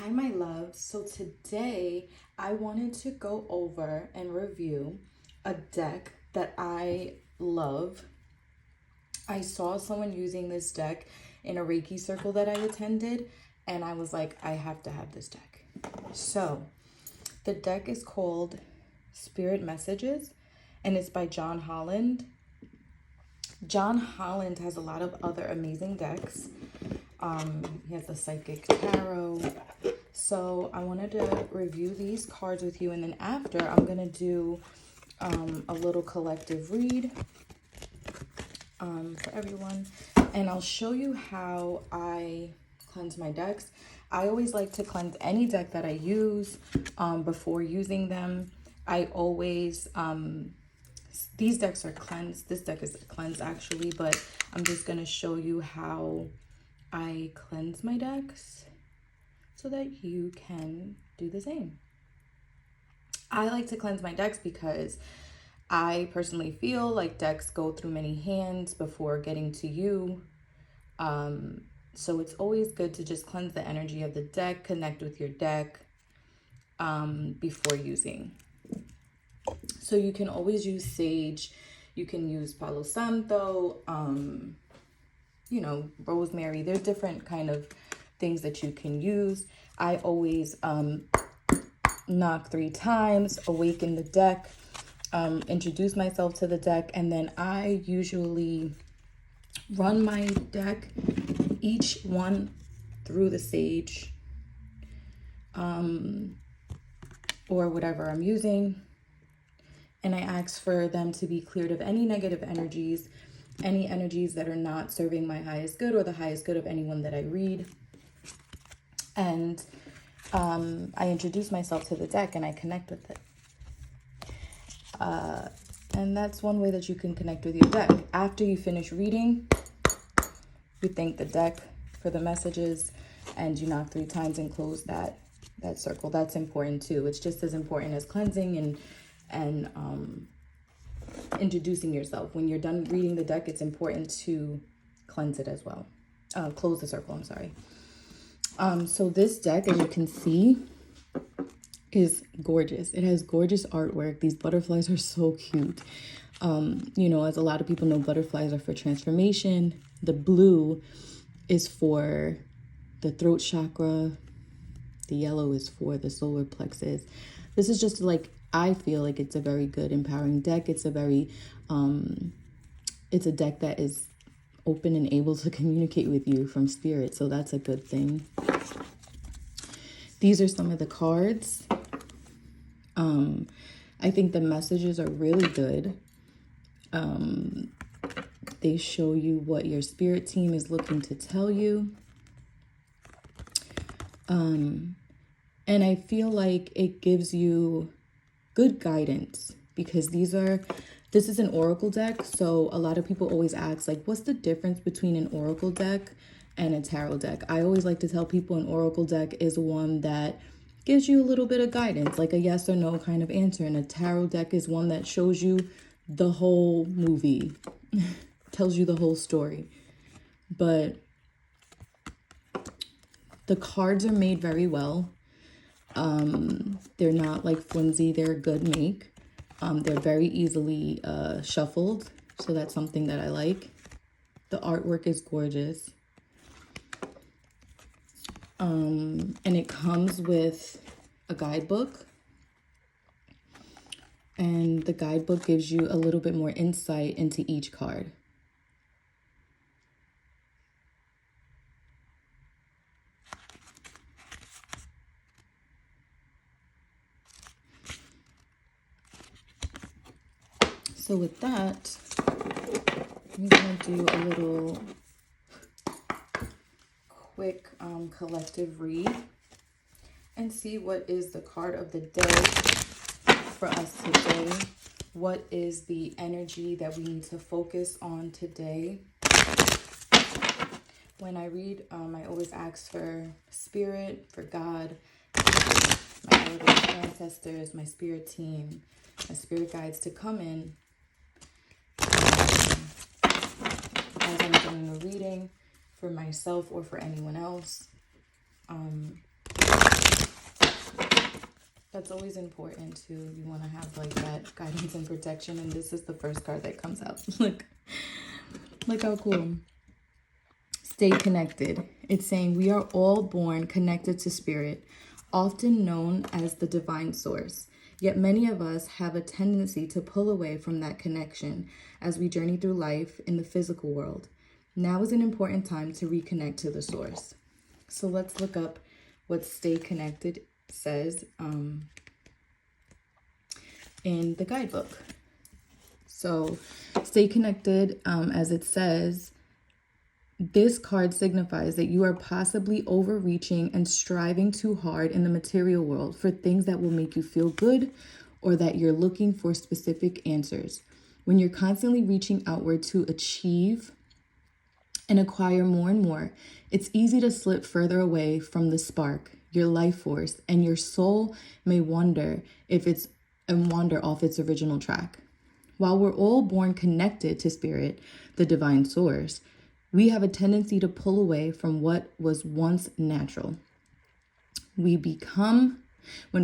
Hi, my loves. So today I wanted to go over and review a deck that I love. I saw someone using this deck in a Reiki circle that I attended, and I was like, I have to have this deck. So the deck is called Spirit Messages, and it's by John Holland. John Holland has a lot of other amazing decks. He has the Psychic Tarot. So I wanted to review these cards with you, and then after I'm gonna do a little collective read for everyone, and I'll show you how I cleanse my decks. I always like to cleanse any deck that I use before using them. I always these decks are cleansed. This deck is cleansed actually, but I'm just gonna show you how I cleanse my decks so that you can do the same. I like to cleanse my decks because I personally feel like decks go through many hands before getting to you. So it's always good to just cleanse the energy of the deck, connect with your deck before using. So you can always use sage, you can use Palo Santo, rosemary. There's different kind of things that you can use. I always knock 3 times, awaken the deck, introduce myself to the deck, and then I usually run my deck, each one through the sage or whatever I'm using, and I ask for them to be cleared of any negative energies, any energies that are not serving my highest good or the highest good of anyone that I read. And I introduce myself to the deck and I connect with it. And that's one way that you can connect with your deck. After you finish reading, you thank the deck for the messages and you knock 3 times and close that circle. That's important too. It's just as important as cleansing and introducing yourself. When you're done reading the deck, it's important to cleanse it as well. Close the circle, I'm sorry. So this deck, as you can see, is gorgeous. It has gorgeous artwork. These butterflies are so cute. As a lot of people know, butterflies are for transformation. The blue is for the throat chakra. The yellow is for the solar plexus. This is just I feel like it's a very good, empowering deck. It's a very, it's a deck that is open and able to communicate with you from spirit. So that's a good thing. These are some of the cards. I think the messages are really good. They show you what your spirit team is looking to tell you. And I feel like it gives you good guidance because this is an oracle deck. So a lot of people always ask, what's the difference between an oracle deck and a tarot deck? I always like to tell people an oracle deck is one that gives you a little bit of guidance, like a yes or no kind of answer. And a tarot deck is one that shows you the whole movie, tells you the whole story. But the cards are made very well. They're not flimsy, they're a good make. They're very easily shuffled, so that's something that I like. The artwork is gorgeous. And it comes with a guidebook. And the guidebook gives you a little bit more insight into each card. So with that, I'm going to do a little quick collective read and see what is the card of the day for us today. What is the energy that we need to focus on today? When I read, I always ask for spirit, for God, my elders, ancestors, my spirit team, my spirit guides to come in as I'm doing a reading for myself or for anyone else. That's always important too. You want to have like that guidance and protection. And this is the first card that comes out. Look how cool. Stay connected. It's saying we are all born connected to spirit, often known as the divine source. Yet many of us have a tendency to pull away from that connection as we journey through life in the physical world. Now is an important time to reconnect to the source. So let's look up what stay connected says in the guidebook. So stay connected, as it says, this card signifies that you are possibly overreaching and striving too hard in the material world for things that will make you feel good, or that you're looking for specific answers. When you're constantly reaching outward to achieve and acquire more and more, it's easy to slip further away from the spark, your life force, and your soul may wander off its original track. While we're all born connected to spirit, the divine source, we have a tendency to pull away from what was once natural. When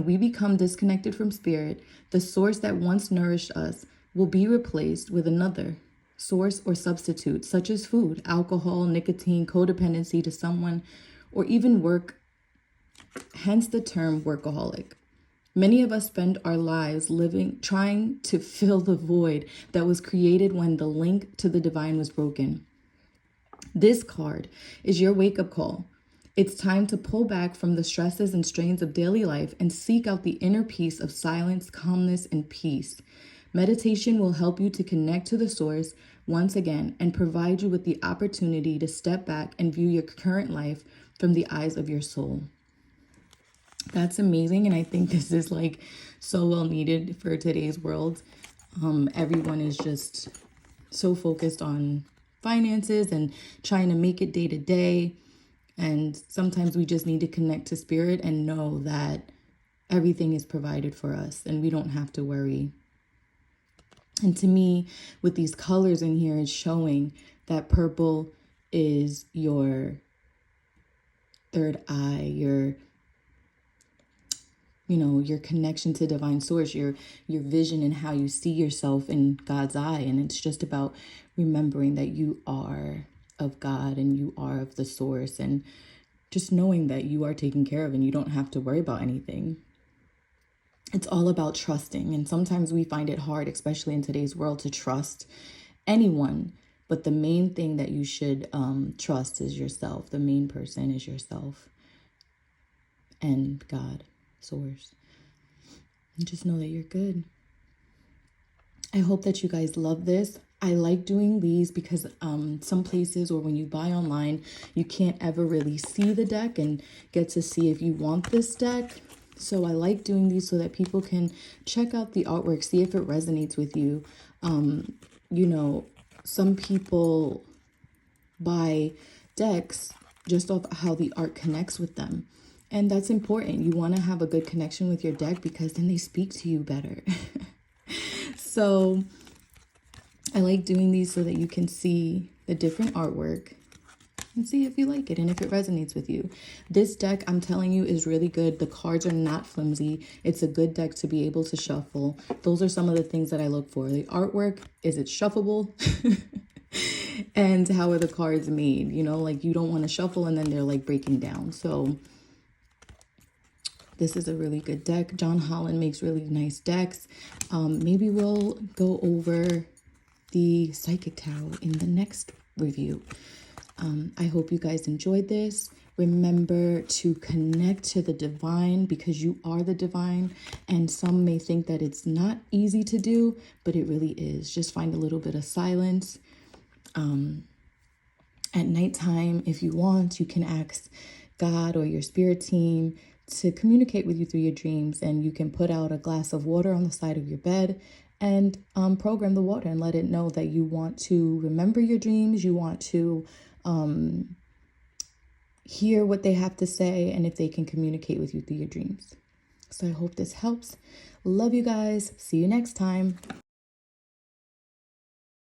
we become disconnected from spirit, the source that once nourished us will be replaced with another source or substitute, such as food, alcohol, nicotine, codependency to someone, or even work, hence the term workaholic. Many of us spend our lives trying to fill the void that was created when the link to the divine was broken. This card is your wake-up call. It's time to pull back from the stresses and strains of daily life and seek out the inner peace of silence, calmness, and peace. Meditation will help you to connect to the source once again and provide you with the opportunity to step back and view your current life from the eyes of your soul. That's amazing. And I think this is like so well needed for today's world. Everyone is just so focused on finances and trying to make it day to day. And sometimes we just need to connect to spirit and know that everything is provided for us and we don't have to worry. And to me, with these colors in here, it's showing that purple is your third eye, your connection to divine source, your vision and how you see yourself in God's eye. And it's just about remembering that you are of God and you are of the source, and just knowing that you are taken care of and you don't have to worry about anything. It's all about trusting. And sometimes we find it hard, especially in today's world, to trust anyone. But the main thing that you should trust is yourself. The main person is yourself and God, source. And just know that you're good. I hope that you guys love this. I like doing these because some places, or when you buy online, you can't ever really see the deck and get to see if you want this deck. So I like doing these so that people can check out the artwork, see if it resonates with you. Some people buy decks just off how the art connects with them. And that's important. You want to have a good connection with your deck because then they speak to you better. So I like doing these so that you can see the different artwork and see if you like it and if it resonates with you. This deck, I'm telling you, is really good. The cards are not flimsy. It's a good deck to be able to shuffle. Those are some of the things that I look for. The artwork, is it shuffleable? And how are the cards made? You don't want to shuffle and then they're like breaking down. So this is a really good deck. John Holland makes really nice decks. Maybe we'll go over the Psychic Tarot in the next review. I hope you guys enjoyed this. Remember to connect to the divine because you are the divine. And some may think that it's not easy to do, but it really is. Just find a little bit of silence. At nighttime, if you want, you can ask God or your spirit team to communicate with you through your dreams. And you can put out a glass of water on the side of your bed and program the water and let it know that you want to remember your dreams. You want to hear what they have to say and if they can communicate with you through your dreams. So I hope this helps. Love you guys. See you next time.